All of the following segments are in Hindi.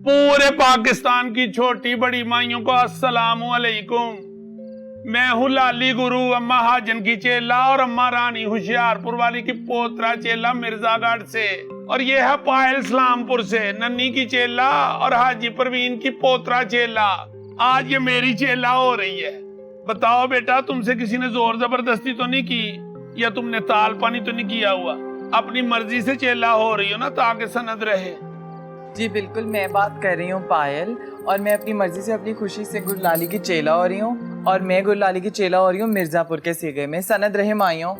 पूरे पाकिस्तान की छोटी बड़ी माइयों को अस्सलामु अलैकुम। मैं हूँ लाली गुरु, अम्मा हाजन की चेला और अम्मा रानी होशियारपुर वाली की पोतरा चेला मिर्जागढ़ से, और ये है पायल इस्लामपुर से नन्नी की चेला और हाजी परवीन की पोतरा चेला। आज ये मेरी चेला हो रही है। बताओ बेटा, तुमसे किसी ने जोर जबरदस्ती तो नहीं की या तुमने ताल पानी तो नहीं किया हुआ? अपनी मर्जी से चेला हो रही हो ना, ताकि सनद रहे। जी बिल्कुल, मैं बात कर रही हूँ पायल, और मैं अपनी मर्जी से अपनी खुशी से गुरलाली की चेला हो रही हूँ, और मैं गुरलाली की चेला हो रही हूँ मिर्जापुर के सीगे में। सनद रहे माइयों।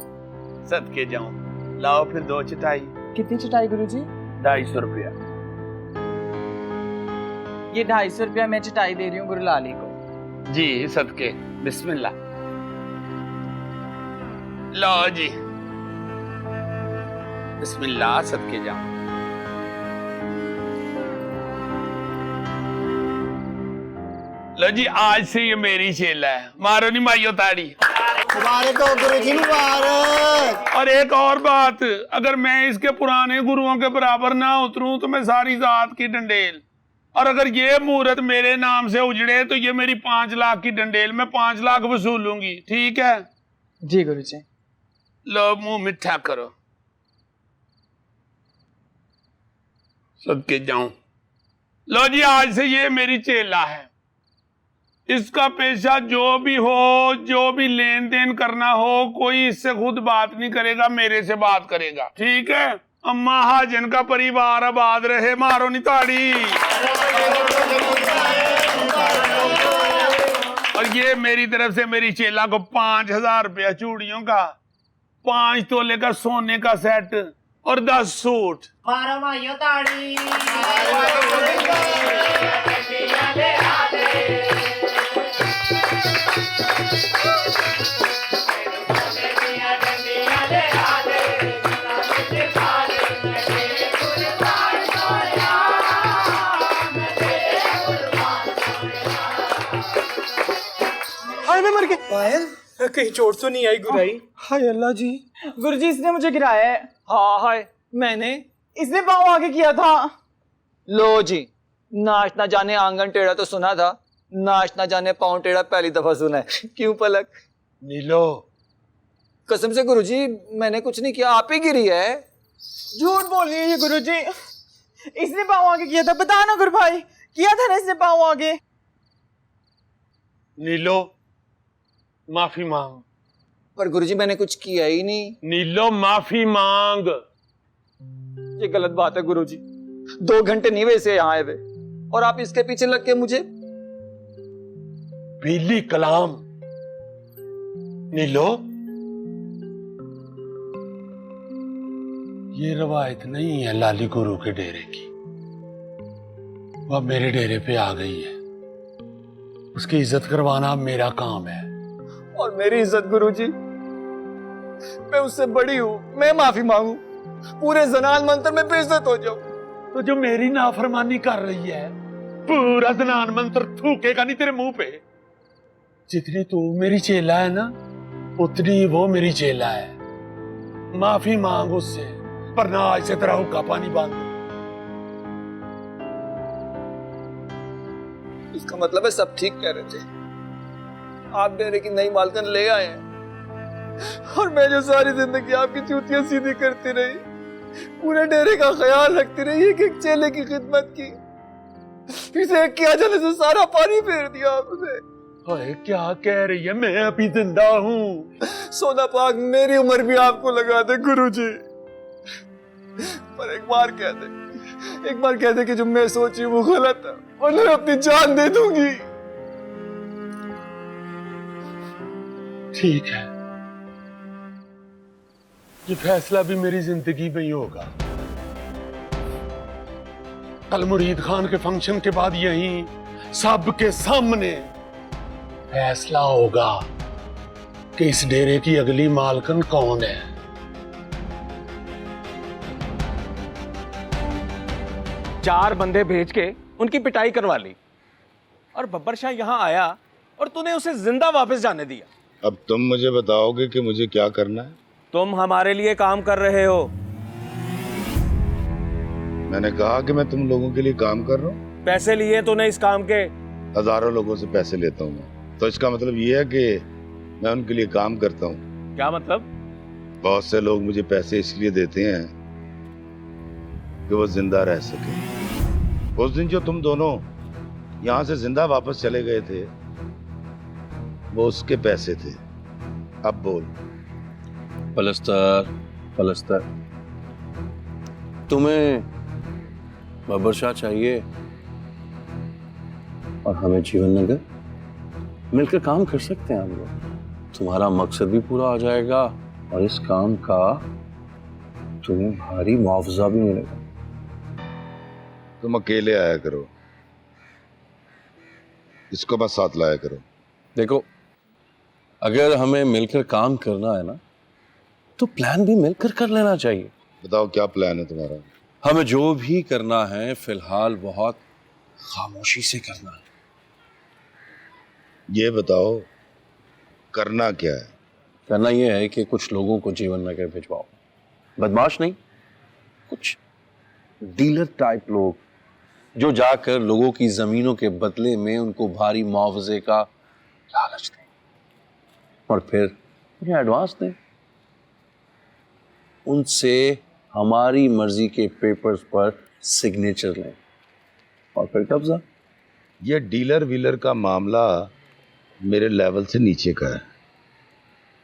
सदके जाऊं। लाओ फिर 2 चटाई। कितनी चटाई गुरुजी? 250 रुपया। ये 250 रुपया मैं चटाई दे रही हूँ गुरलाली को। जी सदके, बिस्मिल्लाह। लो जी, बिस्मिल्लाह, सदके जाऊं। लो जी, आज से ये मेरी चेला है। मारो नहीं माइयो ताड़ी। मुबारक हो गुरुजी, मुबारक। और एक और बात, अगर मैं इसके पुराने गुरुओं के बराबर ना उतरूं तो मैं सारी जात की डंडेल, और अगर ये मुहूर्त मेरे नाम से उजड़े तो ये मेरी 5 लाख की डंडेल, मैं 5 लाख वसूलूंगी। ठीक है? जी गुरुजी। लो मुंह मिठा करो। सदके जाऊं। लो जी, आज से ये मेरी चेला है। इसका पेशा जो भी हो, जो भी लेन देन करना हो, कोई इससे खुद बात नहीं करेगा, मेरे से बात करेगा। ठीक है? अम्मा हाजन का परिवार आबाद रहे। मारो नहीं ताड़ी। और ये मेरी तरफ से मेरी चेला को 5000 रुपया चूड़ियों का, 5 तोले का सोने का सेट और 10 सूट। मारो माइयो ताड़ी। हाय मैं मर गया। पायल, कहीं चोट तो नहीं आई गुराई? हाय अल्लाह जी। गुरुजी, इसने मुझे गिराया है। हाँ हाय, मैंने? इसने पाँव आगे किया था। लो जी, नाच ना जाने आंगन टेढ़ा तो सुना था, नाच ना जाने पाँव टेढ़ा पहली दफा सुना है। क्यों पलक? नीलो, कसम से गुरुजी, मैंने कुछ नहीं किया, आप ही गिरी है। झूठ बोल रही है ये गुरुजी। इसने पाँव आगे किया था। बता ना गुरु भाई, किया था ना इसने पाँव आगे? नीलो, माफी मांग। पर गुरुजी मैंने कुछ किया ही नहीं। नीलो, माफी मांग। ये गलत बात है गुरुजी। 2 घंटे नहीं वैसे यहाँ आए थे और आप इसके पीछे लग के मुझे। पीली कलाम। नीलो, ये रवायत नहीं है लाली गुरु के डेरे की, वह मेरे डेरे पे आ गई है। उसकी इज्जत करवाना मेरा काम है। और मेरी इज्जत गुरुजी, मैं उससे बड़ी हूँ, मैं माफी मांगू, पूरे जनान मंत्र में बेइज्जत हो जाऊं। तो जो मेरी नाफरमानी कर रही है, पूरा जनान मंत्र थूकेगा नहीं तेरे मुंह पे। जितनी तू मेरी चेला है ना, उतनी वो मेरी चेला है। माफी मांग उससे, वरना आज से तेरा हुक्का पानी बांध दूं। इसका मतलब है सब ठीक कह रहे थे, आप डेरे की नई मालकन ले आए हैं और मैं जो सारी जिंदगी आपकी चूतियां सीधी करती रही, पूरे डेरे का ख्याल रखती रही, एक चेले की खिदमत की, इसे किया जाने से सारा पानी फेर दिया आपने। ओए क्या कह रही है? मैं अभी जिंदा हूँ। सोना पाक मेरी उम्र भी आपको लगा दे गुरुजी, पर एक बार कह दे कि जो मैं सोची वो गलत है, और मैं अपनी जान दे दूंगी। ठीक है, ये फैसला भी मेरी जिंदगी में ही होगा। कल मुरीद खान के फंक्शन के बाद यहीं सबके सामने फैसला होगा कि इस डेरे की अगली मालकन कौन है। 4 बंदे भेज के उनकी पिटाई करवा ली और बब्बर शाह यहाँ आया और तूने उसे जिंदा वापस जाने दिया। अब तुम मुझे बताओगे कि मुझे क्या करना है? तुम हमारे लिए काम कर रहे हो। मैंने कहा कि मैं तुम लोगों के लिए काम कर रहा हूँ। पैसे लिए तूने इस काम के? हजारों लोगों से पैसे लेता हूँ मैं, तो इसका मतलब ये है कि मैं उनके लिए काम करता हूँ। क्या मतलब? बहुत से लोग मुझे पैसे इसलिए देते हैं कि वो जिंदा रह सके। उस दिन जो तुम दोनों यहाँ से जिंदा वापस चले गए थे, वो उसके पैसे थे। अब बोल। पलस्तर तुम्हें बब्बर शाह चाहिए और हमें जीवन नगर, मिलकर काम कर सकते हैं हम लोग। तुम्हारा मकसद भी पूरा हो जाएगा और इस काम का तुम्हें भारी मुआवजा भी मिलेगा। तुम अकेले आया करो, इसको बस साथ लाया करो। देखो, अगर हमें मिलकर काम करना है ना, तो प्लान भी मिलकर कर लेना चाहिए। बताओ क्या प्लान है तुम्हारा? हमें जो भी करना है फिलहाल बहुत खामोशी से करना है। ये बताओ करना क्या है? करना यह है कि कुछ लोगों को जीवन नगर भिजवाओ। बदमाश नहीं, कुछ डीलर टाइप लोग, जो जाकर लोगों की जमीनों के बदले में उनको भारी मुआवजे का लालच दें और फिर उन्हें एडवांस दें। उनसे हमारी मर्जी के पेपर्स पर सिग्नेचर लें और फिर कब्जा। ये डीलर व्हीलर का मामला मेरे लेवल से नीचे का है,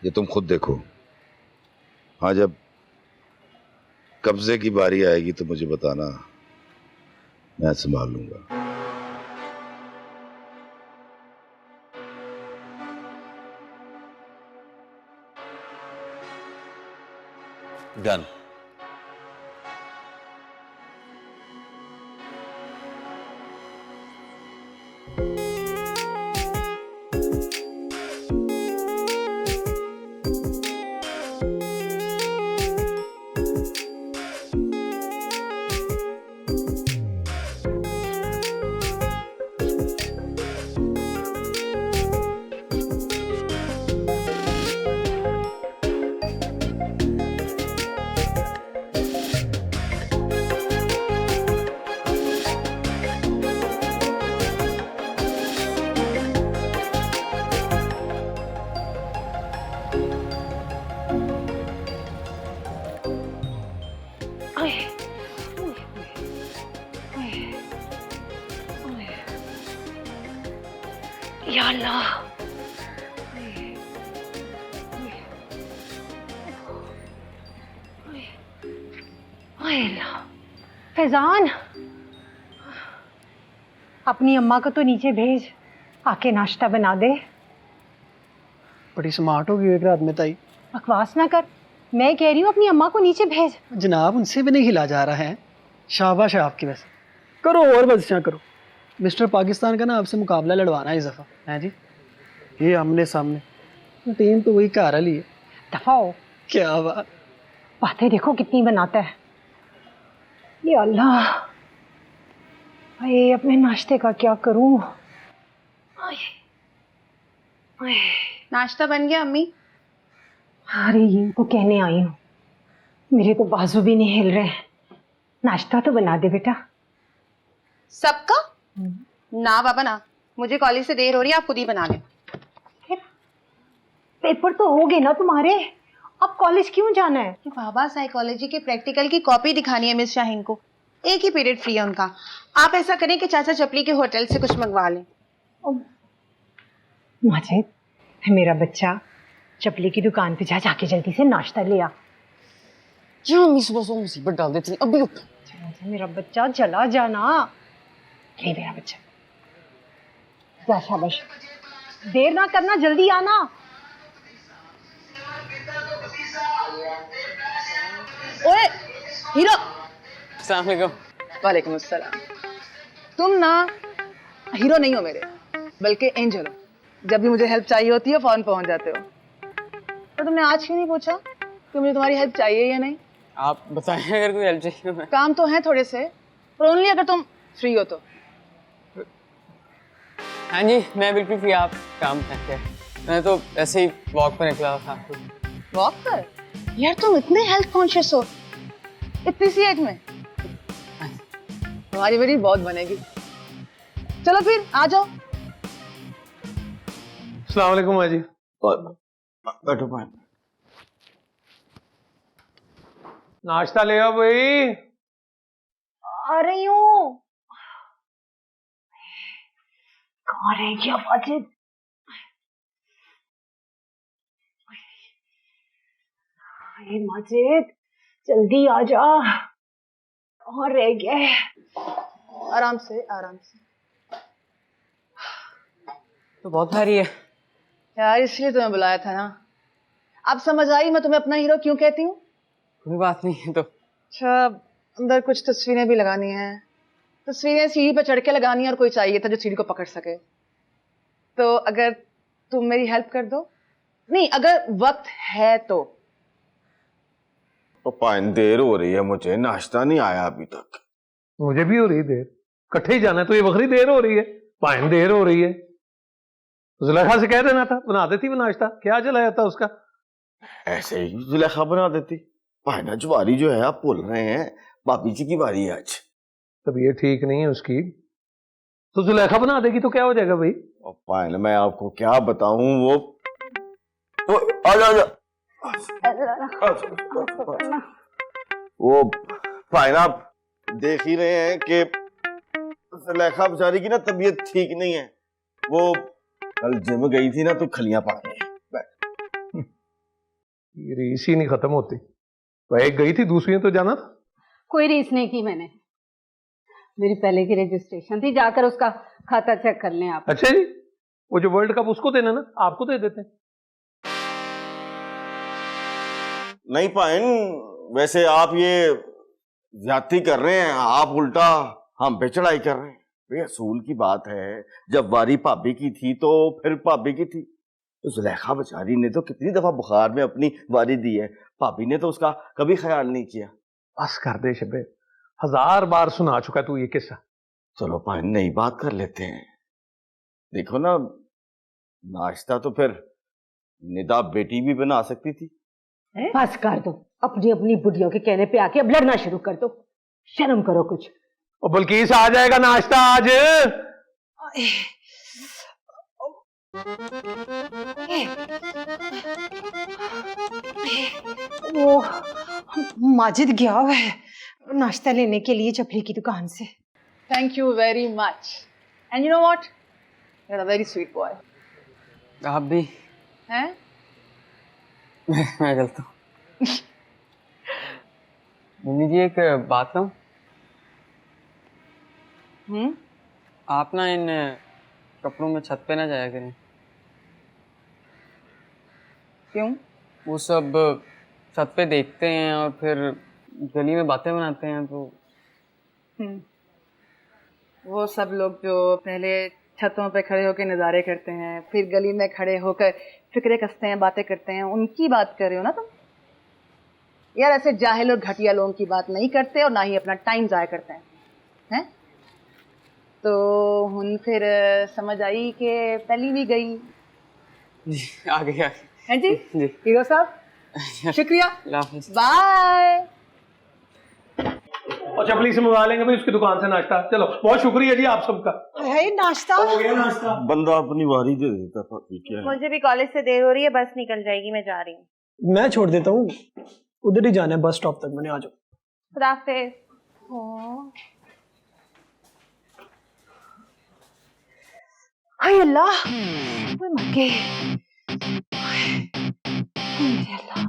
ये तुम खुद देखो। हाँ, जब कब्जे की बारी आएगी तो मुझे बताना, मैं संभाल लूंगा। डन। या अल्लाह, फैजान, अपनी अम्मा को तो नीचे भेज, आके नाश्ता बना दे। बड़ी स्मार्ट हो गई एक रात में ताई। बकवास ना कर, मैं कह रही हूँ अपनी अम्मा को नीचे भेज। जनाब, उनसे भी नहीं हिला जा रहा है। शाबाश है आपकी। वैसे करो और बदशा करो। मिस्टर पाकिस्तान का ना आपसे मुकाबला लड़वाना है इस दफ़ा, है जी। ये आमने सामने टीम तो वही कार वाली है। दफा हो। क्या बात, बातें देखो कितनी बनाता है। ये अल्लाह, अरे अपने नाश्ते का क्या करूं? नाश्ता बन गया अम्मी? अरे ये तो कहने आई हूँ, मेरे तो बाजू भी नहीं हिल रहे। नाश्ता तो बना दे बेटा। सबका? ना बाबा ना, मुझे कॉलेज से देर हो रही है, आप खुद ही बना लें। पेपर तो हो गए ना तुम्हारे, अब कॉलेज क्यों जाना है? कि बाबा, साइकोलॉजी के प्रैक्टिकल की कॉपी दिखानी है मिस शाहीन को, एक ही पीरियड फ्री है उनका। आप ऐसा करें कि चाचा चपली के होटल से कुछ मंगवा लें। माजिद, मेरा बच्चा, चपली की दुकान पे जाके जल्दी से नाश्ता ले आ। क्यों अम्मी सुबह सुबह मुसीबत डाल देती हैं? अभी उठ। मेरा बच्चा चला जाना। ले मेरा बच्चा, जा शाबाश। देर ना करना, जल्दी आना। ओए हीरो। अस्सलाम वालेकुम। वालेकुम अस्सलाम। तुम ना हीरो नहीं हो मेरे, बल्कि एंजल हो। जब भी मुझे हेल्प चाहिए होती है फौरन पहुंच जाते हो। तो तुमने आज क्यों नहीं पूछा कि मुझे तुम्हारी हेल्प चाहिए या नहीं? आप बताएं अगर कोई हेल्प चाहिए तो। काम तो है थोड़े से, पर ओनली अगर तुम फ्री हो तो। हाँ जी, मैं बिल्कुल फ्री। आप काम करके, मैं तो ऐसे ही वॉक पर निकला था। वॉक पर? यार तुम इतने हेल्थ कॉन्शियस हो इतनी सी एज में? तुम्हारी बेटी बहुत बनेगी। चलो फिर आ जाओ। अस्सलाम वालेकुम माँ जी। बैठो भाई। नाश्ता ले आओ भाई। आ रही हूँ। कहाँ रह गया माजिद? अरे माजिद जल्दी आ जा। कहाँ रह गया है? आराम से आराम से। तो बहुत भारी है। यार इसलिए तुम्हें बुलाया था ना। अब समझ आई मैं तुम्हें अपना हीरो क्यों कहती हूँ। कोई बात नहीं है तो। अच्छा, अंदर कुछ तस्वीरें भी लगानी है। तस्वीरें सीढ़ी पर चढ़ के लगानी है और कोई चाहिए था जो सीढ़ी को पकड़ सके। तो अगर तुम मेरी हेल्प कर दो, नहीं अगर वक्त है तो। पाइन देर हो रही है, मुझे नाश्ता नहीं आया अभी तक। मुझे भी हो रही देर, इकट्ठे ही जाना है तो ये बकरी देर हो रही है, पाइन देर हो रही है। जुलेखा से कह देना था, बना देती वो नाश्ता, क्या जलाया था उसका। ऐसे ही जुलेखा बना देती। पाइना जुआरी जो है आप बोल रहे हैं, भाभी जी की बारी है आज। तबीयत ठीक नहीं है उसकी, तो जुलेखा बना देगी तो क्या हो जाएगा भाई। और पाइन मैं आपको क्या बताऊं, वो आजा वो पाइन आप देख ही रहे हैं कि जुलेखा बेचारी की ना तबीयत ठीक नहीं है। वो कल जिम गई थी ना तो खलियां पड़ गई। ये रीस ही नहीं खत्म होती। वह एक गई थी, दूसरी तो जाना था। कोई रीस नहीं की मैंने। मेरी पहले की रजिस्ट्रेशन थी, जाकर उसका खाता चेक कर लें आप। अच्छा जी, वो जो वर्ल्ड कप उसको देना ना, आपको दे देते हैं। नहीं पाइन, वैसे आप ये ज्यादती कर रहे हैं, आप उल्टा हम पे चढ़ाई कर रहे हैं। भाई असूल की बात है, जब वारी भाभी की थी तो फिर भाभी की थी। तो जुलेखा बेचारी ने तो कितनी दफा बुखार में अपनी वारी दी है, भाभी ने तो उसका कभी ख्याल नहीं किया। बस कर दे शबे, 1000 बार सुना चुका तू ये किस्सा। चलो पाइन नई बात कर लेते हैं। देखो ना, नाश्ता तो फिर निदा बेटी भी बना सकती थी। बस कर दो, अपनी अपनी बुढ़ियों के कहने पे आके अब लड़ना शुरू कर दो। शर्म करो कुछ। और बल्कि आ जाएगा नाश्ता आज। वो माजिद गया हुआ है नाश्ता लेने के लिए चपली की दुकान से। Thank you very much. And you know what, you are a very sweet boy. आप भी हैं? मैं चलता हूँ। मम्मी जी एक बात कहूँ। आप ना इन कपड़ों में छत पे ना जाया करें। क्यों? वो सब छत पे देखते हैं और फिर गली में बातें बनाते हैं तो। वो सब लोग जो पहले छतों पे खड़े होकर नज़ारे करते हैं, फिर गली में खड़े होकर फिक्रे कसते हैं, बातें करते हैं, उनकी बात कर रहे हो ना तुम? यार ऐसे जाहिल और घटिया लोगों की बात नहीं करते और ना ही अपना टाइम जाया करते हैं। तो हुन फिर समझ आई कि पहली भी गई। आ गई हैं जी? जी हीरो साहब शुक्रिया, हाफिज़। बाय। और चपली से मंगा लेंगे भाई उसकी दुकान से नाश्ता। चलो बहुत शुक्रिया जी आप सबका। नाश्ता हो गया नाश्ता। बंदा अपनी वारी दे देता भाभी, क्या है? मुझे भी कॉलेज से देर हो रही है, बस निकल जाएगी, मैं जा रही हूँ। मैं छोड़ देता हूँ, उधर ही जाना है बस स्टॉप तक, मैंने आ जाओ। खुदा हाफिज़। हाय अल्लाह, वो मर गए। हाय अल्लाह,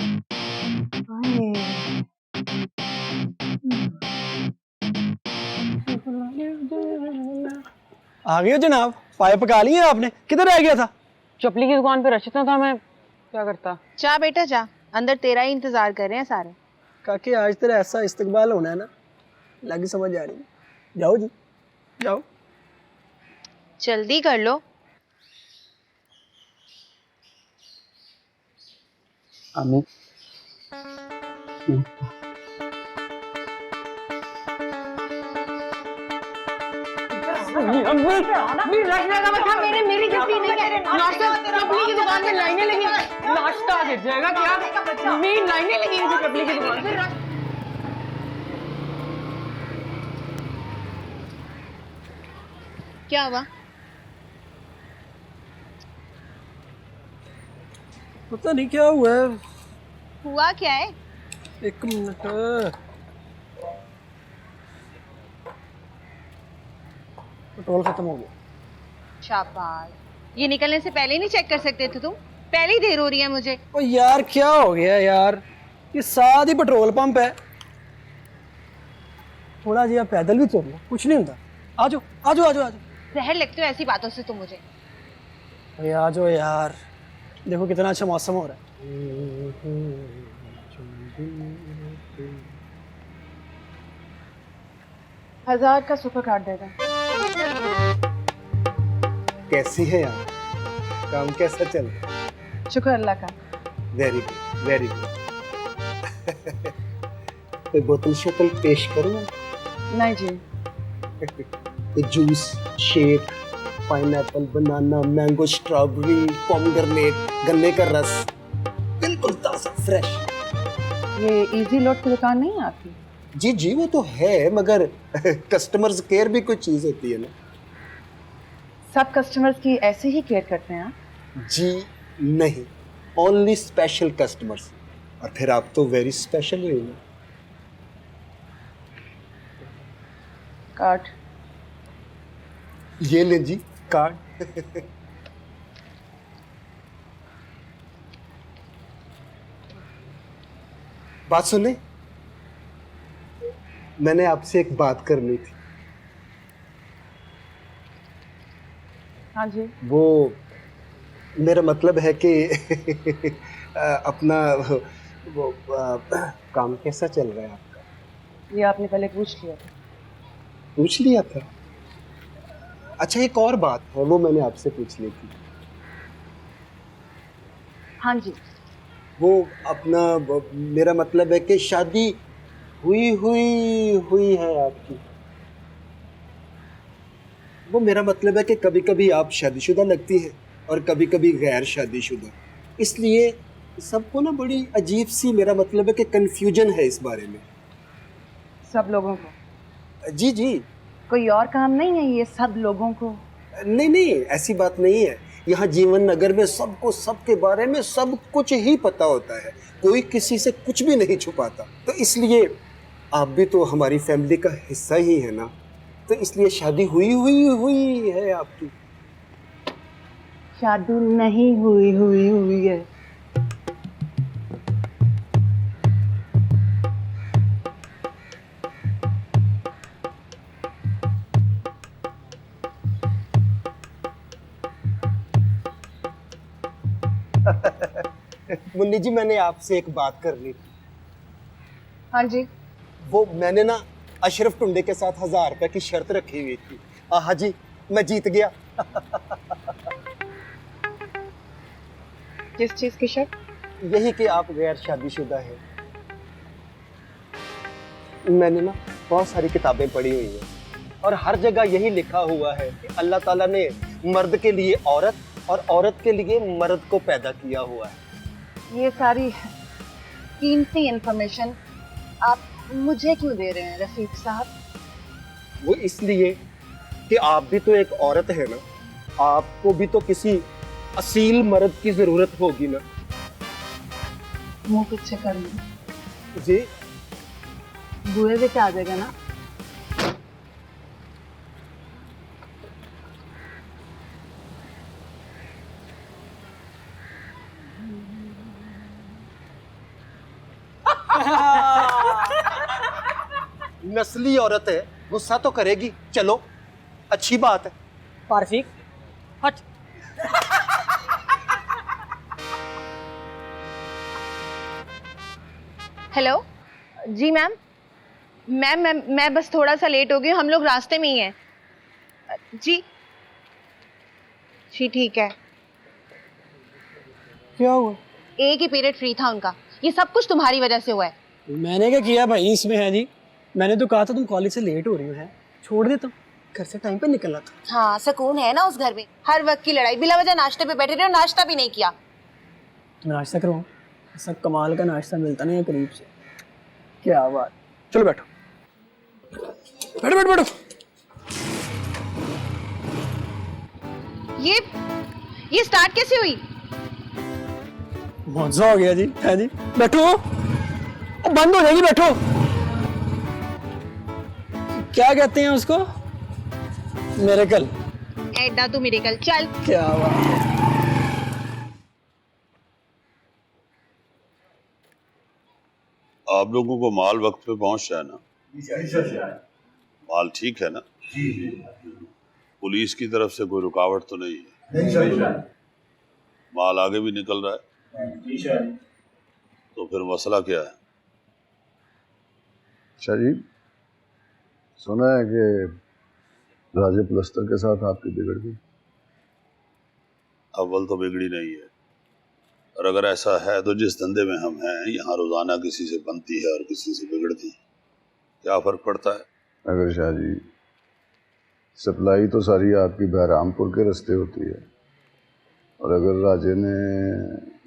आ गए हो जनाब, पाए पका लिए आपने? किधर रह गया था? चपली की दुकान पे रश इतना था, मैं क्या करता। जा बेटा जा, अंदर तेरा ही इंतजार कर रहे हैं सारे। काके आज तेरा ऐसा इस्तकबाल होना है ना, लगी समझ आ रही है। जाओ जी जाओ। जल्दी कर लो। अम्मी मेरी गलती नहीं है। नाश्ता चपली की दुकान में लाइनें लगी, नाश्ता गिर जाएगा क्या? मेरी लाइनें लगी हुई थी चपली की दुकान पे। क्या हुआ? पता नहीं क्या हुआ है। हुआ क्या है? एक मिनट, पेट्रोल खत्म हो गया। शाबाश, ये निकलने से पहले नहीं चेक कर सकते थे तुम? पहले ही देर हो रही है मुझे। ओ यार क्या हो गया यार, ये साथ ही पेट्रोल पंप है। थोड़ा जी आप पैदल भी चल लो, कुछ नहीं होता। आ जाओ आ जाओ आ जाओ आ जाओ। जहर लगते हो ऐसी बातों से तुम मुझे। अरे आ जाओ यार, देखो कितना अच्छा मौसम हो रहा है। 1000 का सुपर कार्ड दे दो। कैसी है यार, काम कैसा चल रहा है? शुक्र अल्लाह का। Very good very good. कोई बोतल शोतल पेश करूँ? नहीं जी। कोई जूस, शेक, पाइनएप्पल, बनाना, मैंगो, स्ट्रॉबेरी, पोमग्रेनेट, गन्ने का रस, बिल्कुल ताजा फ्रेश। ये इजी लोड की दुकान नहीं है आपकी? जी जी वो तो है, मगर कस्टमर्स केयर भी कोई चीज होती है ना। सब कस्टमर्स की ऐसे ही केयर करते हैं? जी नहीं, ओनली स्पेशल कस्टमर्स। और फिर आप तो वेरी स्पेशल ही हो ना। कार्ड ये ले जी कार्ड। बात सुने, मैंने आपसे एक बात करनी थी। हाँ जी। वो मेरा मतलब है कि अपना वो काम कैसा चल रहा है आपका? ये आपने पहले पूछ लिया था। पूछ लिया था? अच्छा एक और बात है, वो मैंने आपसे पूछ ली थी। हाँ जी। वो अपना मेरा मतलब है कि शादी हुई है आपकी। वो मेरा मतलब है कि कभी कभी आप शादीशुदा लगती हैं और कभी कभी गैर शादीशुदा, इसलिए सबको ना बड़ी अजीब सी, मेरा मतलब है कि कंफ्यूजन है इस बारे में। सब लोगों को? जी जी। कोई और काम नहीं है ये सब लोगों को? नहीं नहीं ऐसी बात नहीं है। यहाँ जीवन नगर में सबको सबके बारे में सब कुछ ही पता होता है, कोई किसी से कुछ भी नहीं छुपाता। तो इसलिए आप भी तो हमारी फैमिली का हिस्सा ही है ना, तो इसलिए शादी हुई है आपकी। शादी नहीं हुई है। मुन्नी जी मैंने आपसे एक बात करनी थी। हाँ जी। वो मैंने ना अशरफ टुंडे के साथ 1000 रुपए की शर्त रखी हुई थी। हाँ जी मैं जीत गया। किस चीज की शर्त? यही कि आप गैर शादीशुदा हैं। मैंने ना बहुत सारी किताबें पढ़ी हुई हैं और हर जगह यही लिखा हुआ है कि अल्लाह ताला ने मर्द के लिए औरत और औरत के लिए मर्द को पैदा किया हुआ है। ये सारी कीमती इंफॉर्मेशन आप मुझे क्यों दे रहे हैं रफीक साहब? वो इसलिए कि आप भी तो एक औरत है ना, आपको भी तो किसी असील मर्द की जरूरत होगी ना। मुंह पीछे कर लो जी। बुए से आ जाएगा ना। नस्ली औरत है, गुस्सा तो करेगी, चलो अच्छी बात है। पारफीक हट। हेलो जी मैम। मैं बस थोड़ा सा लेट हो गई हूँ, हम लोग रास्ते में ही हैं। जी जी ठीक है। क्या हुआ? एक ही पीरियड फ्री था उनका, ये सब कुछ तुम्हारी वजह से हुआ है। मैंने क्या किया भाई इसमें है जी? मैंने तो कहा था तुम कॉलेज से लेट हो रही हो, है छोड़ देता हूँ, घर से टाइम पे निकला था। हाँ सुकून है ना उस घर में, हर वक्त की लड़ाई, बिला वजह नाश्ते पे बैठे रहे और नाश्ता भी नहीं किया। तुम्हें नाश्ता करवाऊँ? ऐसा कमाल का नाश्ता मिलता नहीं है करीब से। क्या बात। चलो बैठो बैठो बैठो बैठो। ये स्टार्ट कैसे हुई? मौजा हो गया जी। है जी, बैठो। अब बंद हो जाएगी, बैठो। क्या कहते हैं उसको? मिरेकल। एडा तू मिरेकल, चल। क्या बात है। आप लोगों को माल वक्त पे पहुंच जाए ना? माल ठीक है ना? पुलिस की तरफ से कोई रुकावट तो नहीं है? माल आगे भी निकल रहा है? तो फिर मसला क्या है? शाह जी, सुना है कि राजे प्लस्तर के साथ आपकी बिगड़ गई। अव्वल तो बिगड़ी नहीं है, और अगर ऐसा है तो जिस धंधे में हम हैं यहाँ रोजाना किसी से बनती है और किसी से बिगड़ती है, क्या फर्क पड़ता है? अगर शाह जी सप्लाई तो सारी आपकी बहरामपुर के रास्ते होती है, और अगर राजे ने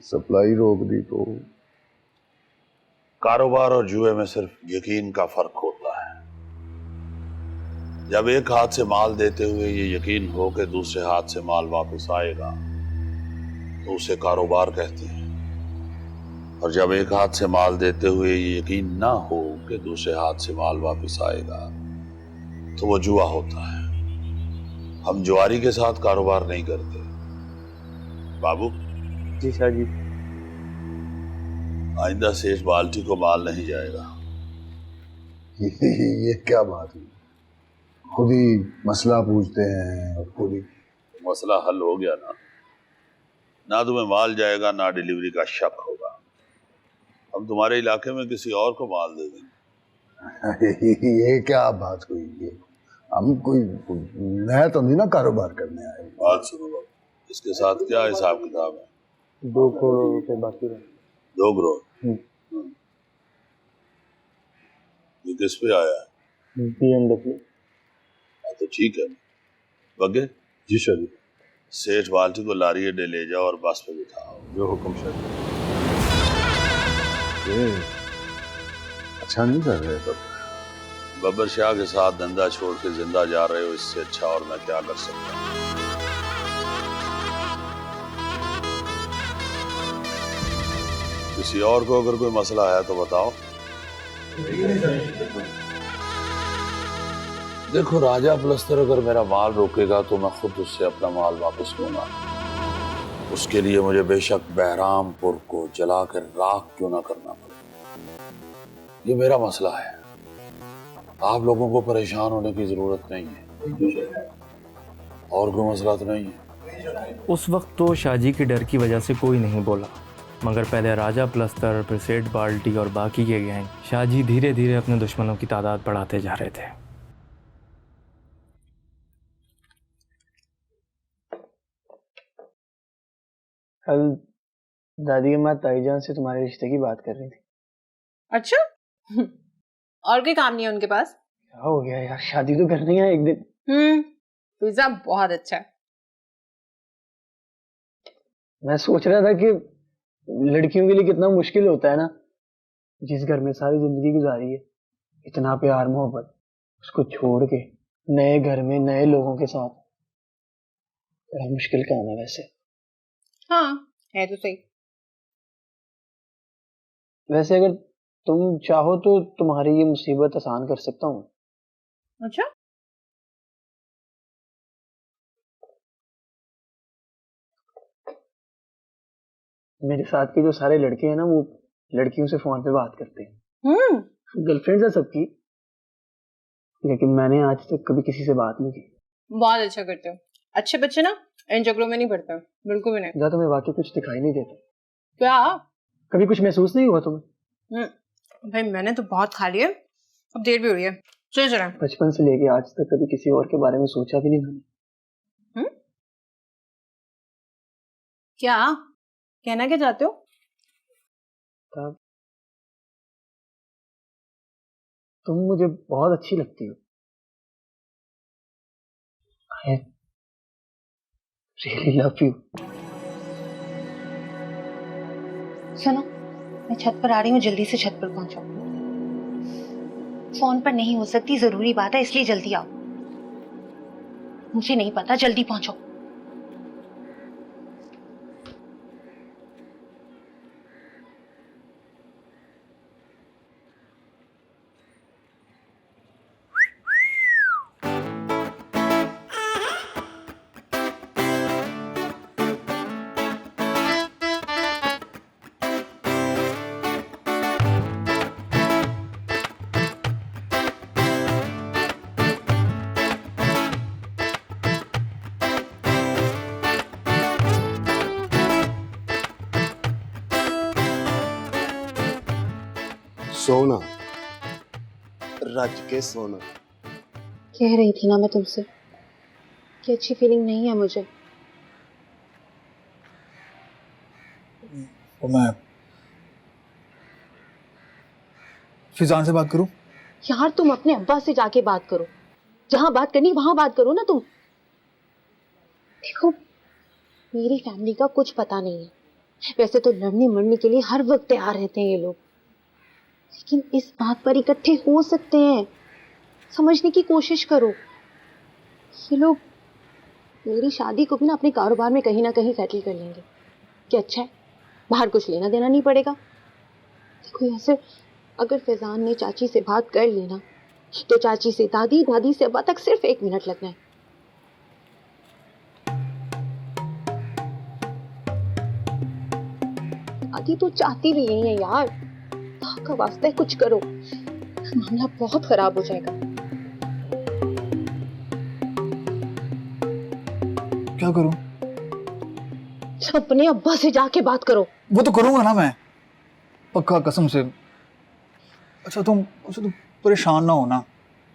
सप्लाई रोक दी तो? कारोबार और जुए में सिर्फ यकीन का फर्क होता है। जब एक हाथ से माल देते हुए ये यकीन हो कि दूसरे हाथ से माल वापस आएगा तो उसे कारोबार कहते हैं, और जब एक हाथ से माल देते हुए ये यकीन ना हो कि दूसरे हाथ से माल वापस आएगा तो वो जुआ होता है। हम जुआरी के साथ कारोबार नहीं करते। बाबू जी शाह जी। आइंदा सेठ बाल्टी को माल नहीं जाएगा। ये क्या बात हुई? खुद ही मसला पूछते हैं और खुद ही मसला हल हो गया ना? ना तुम्हें माल जाएगा ना डिलीवरी का शक होगा। हम तुम्हारे इलाके में किसी और को माल दे देंगे। ये क्या बात हुई? ये हम कोई नया तो नहीं ना कारोबार करने आए। बात सुनो बाबू, इसके साथ क्या हिसाब किताब है? 2 करोड़ रुपए बाकी रहे। 2 करोड़? ये किस पे आया है? BMW। तो ठीक है। बगे जी शाह जी। सेठ बाल्टी को लारी अड्डे ले जाओ और बस पे बिठाओ। जो हुक्म शाह जी। अच्छा नहीं कर रहे तब? बब्बर शाह के साथ धंधा छोड़ के जिंदा जा रहे हो, इससे अच्छा और मैं क्या कर सकता हूँ? किसी और को अगर कोई मसला है तो बताओ। देखो, राजा प्लस्तर अगर मेरा माल रोकेगा तो मैं खुद उससे अपना माल वापस लूंगा। उसके लिए मुझे बेशक बहरामपुर को जलाकर राख क्यों ना करना पड़े। ये मेरा मसला है, आप लोगों को परेशान होने की जरूरत नहीं है। और कोई मसला तो नहीं है? उस वक्त तो शाहजी के डर की वजह से कोई नहीं बोला, मगर पहले राजा प्लस्तर, फिर सेठ बाल्टी और बाकी के गैंग, शाहजी धीरे धीरे अपने दुश्मनों की तादाद बढ़ाते जा रहे थे। कल दादी अम्मा ताईजान से तुम्हारे रिश्ते की बात कर रही थी। अच्छा, और कोई काम नहीं है उनके पास? क्या हो गया यार, शादी तो करनी है एक दिन। पिज्जा बहुत अच्छा है। मैं सोच रहा था कि लड़कियों के लिए कितना मुश्किल होता है ना, जिस घर में सारी जिंदगी गुजारी है, इतना प्यार मोहब्बत, उसको छोड़ के नए घर में नए लोगों के साथ, बड़ा मुश्किल काम है वैसे। हाँ, है तो सही। वैसे अगर तुम चाहो तो तुम्हारी ये मुसीबत आसान कर सकता हूँ। अच्छा, मेरे साथ के जो सारे लड़के हैं ना, वो लड़कियों से फोन पे बात करते हैं। गर्लफ्रेंड्स है सबकी, लेकिन मैंने आज तक कभी किसी से बात नहीं की। बहुत अच्छा करते हो। अच्छे बच्चे ना इन झगड़ों में नहीं पड़ते, बिल्कुल भी नहीं। या तुम्हें वाकई कुछ दिखाई नहीं देता? क्या? कभी कुछ महसूस नहीं हुआ तुम्हें? भाई मैंने तो बहुत खा लिया, अब देर भी हो रही है, चलो चलो। बचपन से लेके आज तक कभी किसी और के बारे में सोचा भी नहीं मैंने। क्या कहना क्या चाहते हो? तब तुम मुझे बहुत अच्छी लगती हो। I really love you। सुनो, मैं छत पर आ रही हूँ, जल्दी से छत पर पहुंचो। फोन पर नहीं हो सकती, जरूरी बात है, इसलिए जल्दी आओ। मुझे नहीं पता, जल्दी पहुंचो। सोना, रज के सोना। कह रही थी ना मैं तुमसे कि अच्छी फीलिंग नहीं है मुझे। तो मैं फिजान से बात करूं? यार तुम अपने अब्बा से जाके बात करो, जहां बात करनी वहां बात करो ना तुम। देखो मेरी फैमिली का कुछ पता नहीं है, वैसे तो लड़ने मरने के लिए हर वक्त तैयार रहते हैं ये लोग, लेकिन इस बात पर इकट्ठे हो सकते हैं। समझने की कोशिश करो। ये लोग मेरी शादी को भी ना अपने कारोबार में कहीं ना कहीं सेटल कर लेंगे, कि अच्छा है बाहर कुछ लेना देना नहीं पड़ेगा। देखो ऐसे अगर फैजान ने चाची से बात कर ली ना, तो चाची से दादी, दादी से अब्बा तक सिर्फ 1 मिनट लगना है। दादी तो चाहती भी यही है यार, का वास्ता है कुछ करो, मामला बहुत खराब हो जाएगा। क्या करूं? अपने अब्बा से जाके बात करो। वो तो करूंगा ना मैं, पक्का, कसम से। अच्छा तुम परेशान ना हो ना,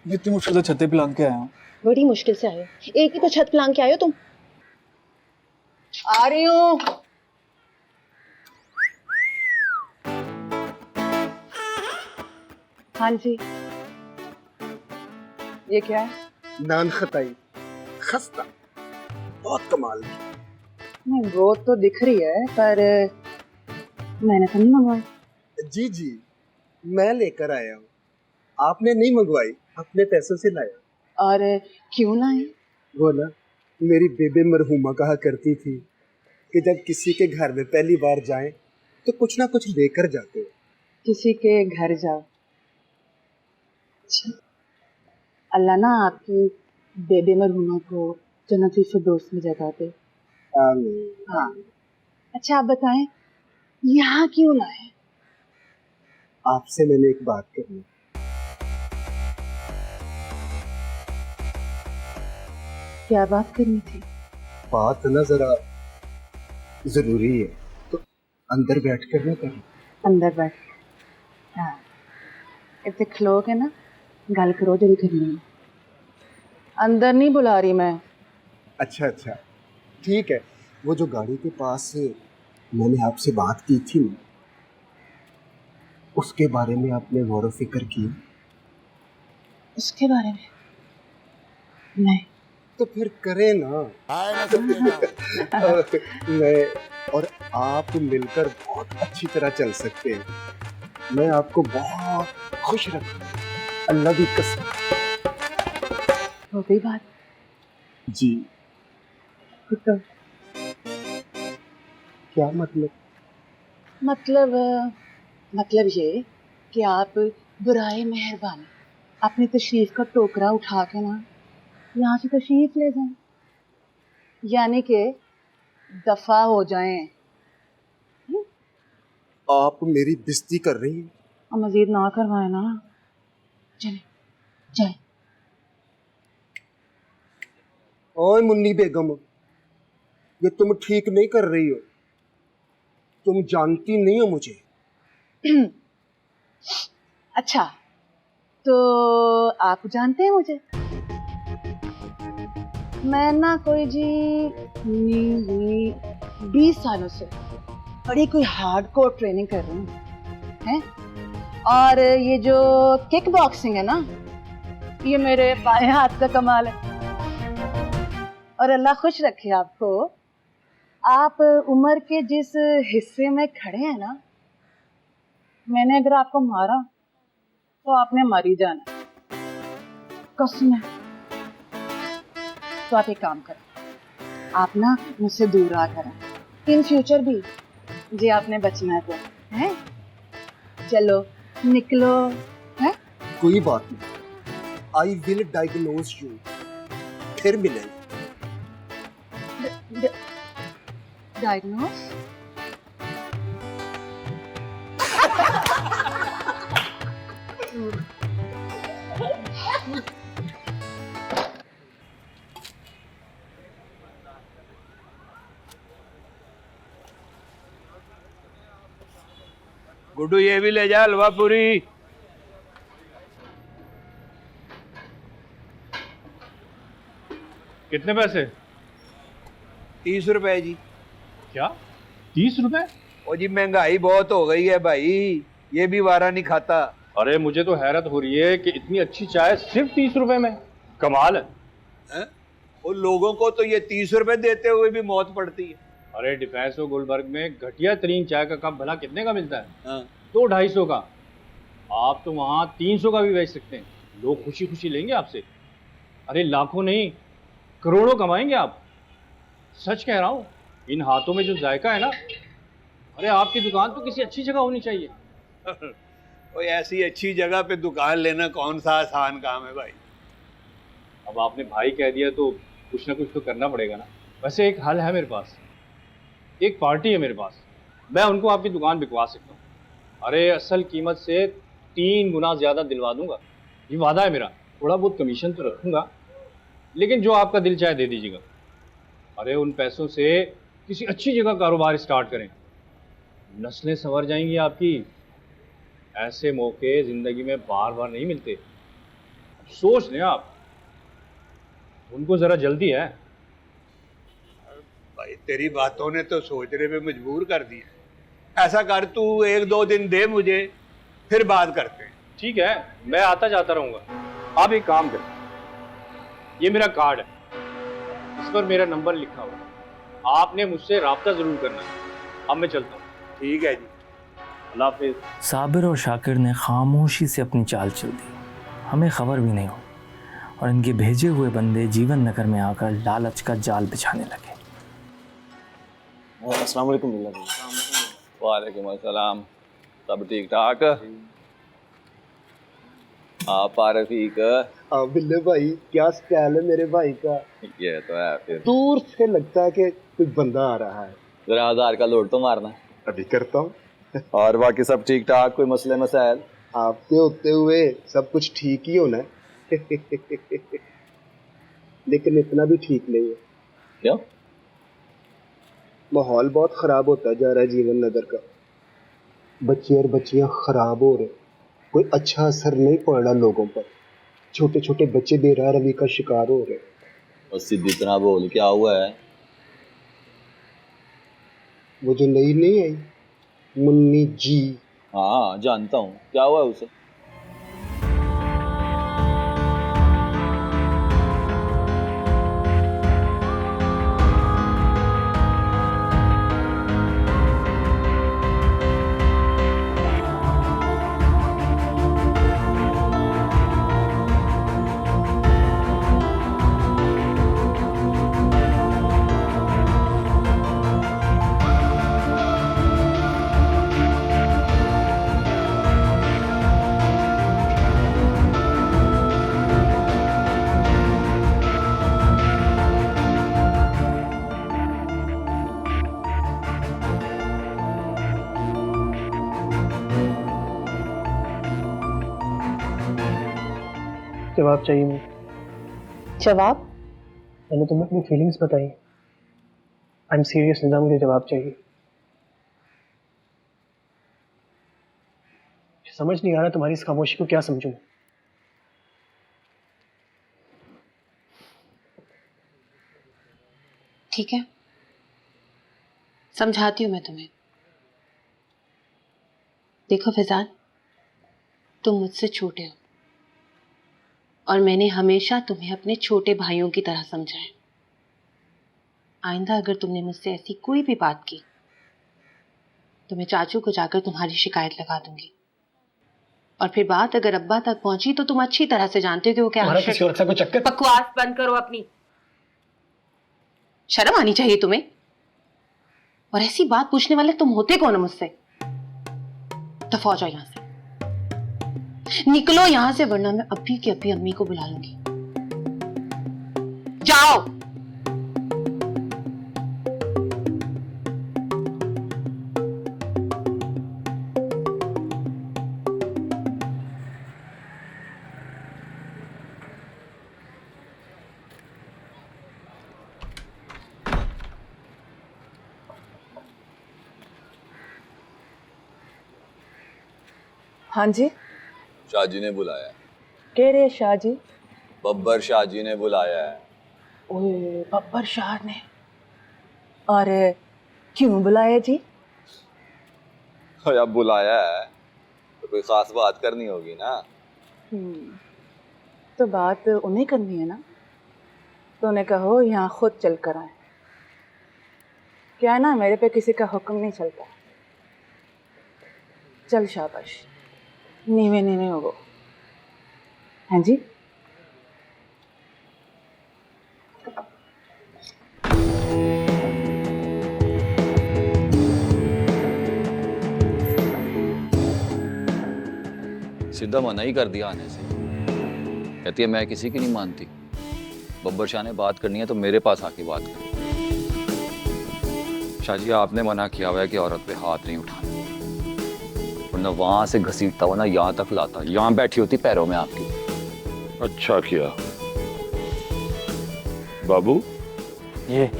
मैं इतनी मुश्किल से छत पे लांग के आया हूँ। बड़ी मुश्किल से आए हो, एक ही तो छत पे लांग के आए हो तुम। आ रही हूँ। हाँ जी, ये क्या है? नान खताई, खस्ता, बहुत कमाल की। नहीं वो तो दिख रही है, पर मैंने तो नहीं मंगवाई। जी जी, मैं लेकर आया हूँ। आपने नहीं मंगवाई, अपने पैसों से लाया। और क्यों लाए? वो ना, मेरी बेबे मरहुमा कहा करती थी कि जब किसी के घर में पहली बार जाएं तो कुछ ना कुछ लेकर जाते हो। किसी के घर जाओ। अच्छा, अल्लाह ना आपकी बेबे मरहुमा को जन्नती फिरदौस में जगह दे। आमीन। हाँ, अच्छा आप बताएं यहाँ क्यों लाए? आपसे मैंने एक बात करनी। क्या बात करनी थी? बात ना जरा जरूरी है, तो अंदर बैठ कर ना करें। अंदर बैठ। हाँ, इतने खलोगे ना, गल करो जो करनी है। अंदर नहीं बुला रही मैं। अच्छा अच्छा, ठीक है। वो जो गाड़ी के पास मैंने आपसे बात की थी ना, उसके बारे में आपने गौर फिक्र की? उसके बारे में नहीं। तो फिर करें ना। मैं और आप मिलकर बहुत अच्छी तरह चल सकते हैं। मैं आपको बहुत खुश रखूंगा, अल्लाह की कसम। हो गई बात? जी। तो क्या मतलब? मतलब ये कि आप बुराए मेहरबानी अपनी तशरीफ का टोकरा उठा के ना यहाँ से तशरीफ ले जाएं, यानी कि दफा हो जाएं। आप मेरी बेइज्जती कर रही हैं। और मजीद ना करवाए ना। चले जाए। ओए मुन्नी बेगम, ये तुम ठीक नहीं कर रही हो। तुम जानती नहीं हो मुझे। अच्छा, तो आप जानते हैं मुझे? मैं ना कोई जी 20 सालों से बड़ी कोई हार्डकोर ट्रेनिंग कर रही हूँ, हैं? और ये जो किक बॉक्सिंग है ना, ये मेरे बाएं हाथ का कमाल है। और अल्लाह खुश रखे आपको, आप उम्र के जिस हिस्से में खड़े हैं ना, मैंने अगर आपको मारा तो आपने मर ही जाना, कसम है। तो आप एक काम करें, आप ना मुझसे दूर रहा करें इन फ्यूचर भी, जी आपने बचना है तो, हैं? चलो निकलो, हैं? कोई बात नहीं, आई विल डायग्नोज यू, फिर मिलेंगे। डायग्नोज? गुड्डू ये भी ले जा हलवा पूरी। कितने पैसे? 30 रुपए जी। क्या 30 रुपए? ओ जी महंगाई बहुत हो गई है भाई, ये भी वारा नहीं खाता। अरे मुझे तो हैरत हो रही है कि इतनी अच्छी चाय सिर्फ 30 रुपए में, कमाल है। उन लोगों को तो ये 30 रुपए देते हुए भी मौत पड़ती है। अरे डिफेंस और गुलबर्ग में घटिया तरीन चाय का कप भला कितने का मिलता है? 200-250 का। आप तो वहाँ 300 का भी बेच सकते हैं, लोग खुशी खुशी लेंगे आपसे। अरे लाखों नहीं, करोड़ों कमाएंगे आप। सच कह रहा हूँ, इन हाथों में जो जायका है ना, अरे आपकी दुकान तो किसी अच्छी जगह होनी चाहिए। कोई ऐसी अच्छी जगह पे दुकान लेना कौन सा आसान काम है भाई। अब आपने भाई कह दिया तो कुछ ना कुछ तो करना पड़ेगा ना। वैसे एक हल है मेरे पास, एक पार्टी है मेरे पास, मैं उनको आपकी दुकान बिकवा सकता हूँ। अरे असल कीमत से 3 गुना ज़्यादा दिलवा दूंगा, ये वादा है मेरा। थोड़ा बहुत कमीशन तो रखूँगा, लेकिन जो आपका दिल चाहे दे दीजिएगा। अरे उन पैसों से किसी अच्छी जगह कारोबार स्टार्ट करें, नस्लें संवर जाएंगी आपकी। ऐसे मौके ज़िंदगी में बार बार नहीं मिलते। सोच लें आप, उनको ज़रा जल्दी है। भाई तेरी बातों ने तो सोचने पे मजबूर कर दिया। ऐसा कर, तू 1-2 दिन दे मुझे, फिर बात करते हैं। ठीक है, मैं आता जाता रहूँगा। आप एक काम करें, ये मेरा कार्ड है, इस पर मेरा नंबर लिखा हुआ है, आपने मुझसे रब्ता ज़रूर करना है। अब मैं चलता हूँ। ठीक है जी, अल्लाह हाफिज़। साबिर और शाकिर ने खामोशी से अपनी चाल चल दी, हमें खबर भी नहीं हो, और इनके भेजे हुए बंदे जीवन नगर में आकर लालच का जाल बिछाने लगे। अस्सलाम वालेकुम। वालेकुम अस्सलाम। सब ठीक ठाक? आप रफीक? बिल्ले भाई, क्या स्टाइल है मेरे भाई का। ये तो है। फिर दूर से लगता है कि कोई बंदा आ रहा है। जरा 1000 का लोड तो मारना। अभी करता हूँ। और बाकी सब ठीक ठाक? कोई मसले मसाइल? आपके होते हुए सब कुछ ठीक ही होना है। लेकिन इतना भी ठीक नहीं है। क्यों? माहौल बहुत खराब होता जा रहा है जीवन नगर का। बच्चे और बच्चियां खराब हो रहे, कोई अच्छा असर नहीं पड़ रहा लोगों पर। छोटे छोटे बच्चे बेराह रवि का शिकार हो रहे। और सीधी तरह बोल, क्या हुआ है? वो जो नई नहीं आई, मुन्नी जी। हाँ जानता हूँ, क्या हुआ है उसे? जवाब चाहिए मुझे। जवाब? मैंने तुम्हें अपनी फीलिंग्स बताई। आई एम सीरियस निज़ाम, मुझे जवाब चाहिए। समझ नहीं आ रहा तुम्हारी इस खामोशी को क्या समझूं। ठीक है, समझाती हूँ मैं तुम्हें। देखो फैजान, तुम मुझसे छोटे हो और मैंने हमेशा तुम्हें अपने छोटे भाइयों की तरह समझा है। आइंदा अगर तुमने मुझसे ऐसी कोई भी बात की तो मैं चाचू को जाकर तुम्हारी शिकायत लगा दूंगी। और फिर बात अगर अब्बा तक पहुंची तो तुम अच्छी तरह से जानते हो कि वो क्या किसी और को चक्कर। बकवास बंद करो अपनी। शर्म आनी चाहिए तुम्हें। और ऐसी बात पूछने वाले तुम होते कौन हो मुझसे? दफा हो जाओ यहां से, निकलो यहां से, वरना मैं अभी की अभी अम्मी को बुला लूंगी। जाओ। हाँ जी, शाहजी ने बुलाया। कह रहे शाह जी? बब्बर शाहजी ने बुलाया है। ओए बब्बर शाह ने। और क्यों बुलाया जी? और अब बुलाया है तो कोई खास बात करनी होगी ना। तो बात उन्हें करनी है ना, तो उन्हें कहो यहाँ खुद चल कर आए। क्या है ना, मेरे पे किसी का हुक्म नहीं चलता। चल शाबाश, नीवे नीवे हो गो। हाँ जी। सीधा मना ही कर दिया आने से। कहती है मैं किसी की नहीं मानती, बब्बर शाह ने बात करनी है तो मेरे पास आके बात करो। शाह जी आपने मना किया हुआ है कि औरत पे हाथ नहीं उठाना, वरना वहां से घसीटता हुआ ना यहाँ तक लाता, यहाँ बैठी होती पैरों में आपकी। अच्छा किया बाबू, ये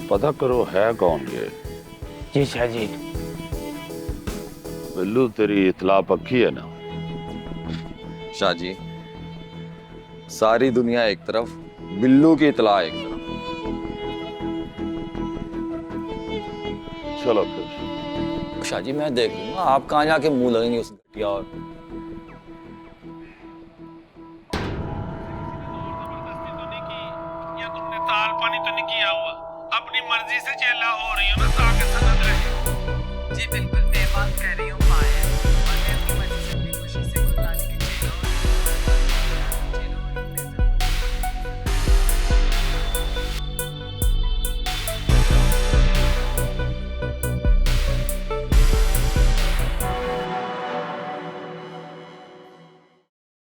पता करो है कौन ये। जी शाह जी। बिल्लू तेरी इतला पक्की है ना? शाह जी सारी दुनिया एक तरफ, बिल्लू की इतला एक तरफ। चलो फिर। शाह जी मैं देख लूंगा, आप कहाँ जाके मुंह लगेंगे उस घटिया। और या तुमने ताल पानी तो नहीं किया हुआ? अपनी मर्जी से चेला हो रही हो ना, ताकि